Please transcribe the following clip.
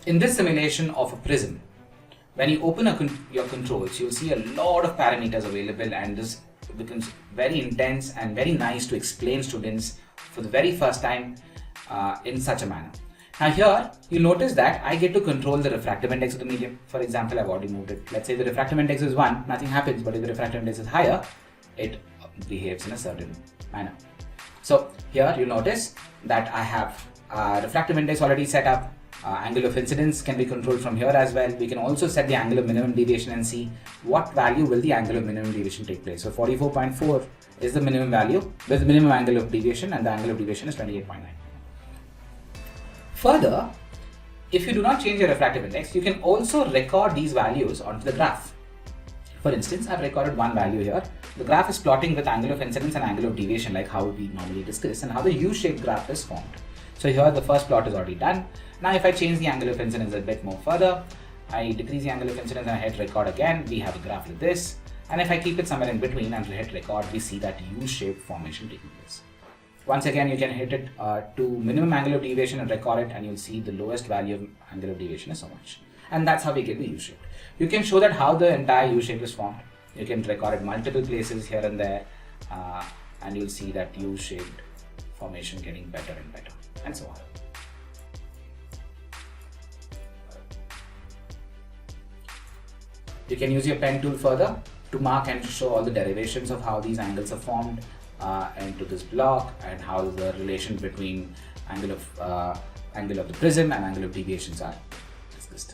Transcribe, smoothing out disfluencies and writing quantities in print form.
In this simulation of a prism, when you open your controls, you'll see a lot of parameters available, and this becomes very intense and very nice to explain students for the very first time in such a manner. Now here, you notice that I get to control the refractive index of the medium. For example, I've already moved it. Let's say the refractive index is 1, nothing happens, but if the refractive index is higher, it behaves in a certain manner. So here you notice that I have refractive index already set up. Angle of incidence can be controlled from here as well. We can also set the angle of minimum deviation and see what value will the angle of minimum deviation take place. So 44.4 is the minimum value, with the minimum angle of deviation, and the angle of deviation is 28.9. Further, if you do not change your refractive index, you can also record these values onto the graph. For instance, I've recorded one value here. The graph is plotting with angle of incidence and angle of deviation, like how we normally discuss, and how the U-shaped graph is formed. So here the first plot is already done. Now if I change the angle of incidence a bit more further, I decrease the angle of incidence and I hit record again, we have a graph like this. And if I keep it somewhere in between and hit record, we see that U-shaped formation taking place. Once again, you can hit it to minimum angle of deviation and record it, and you'll see the lowest value of angle of deviation is so much. And that's how we get the U-shape. You can show that how the entire U-shape is formed. You can record it multiple places here and there, and you'll see that U-shaped formation getting better and better, and so on. You can use your pen tool further to mark and show all the derivations of how these angles are formed into this block, and how the relation between angle of the prism and angle of deviations are.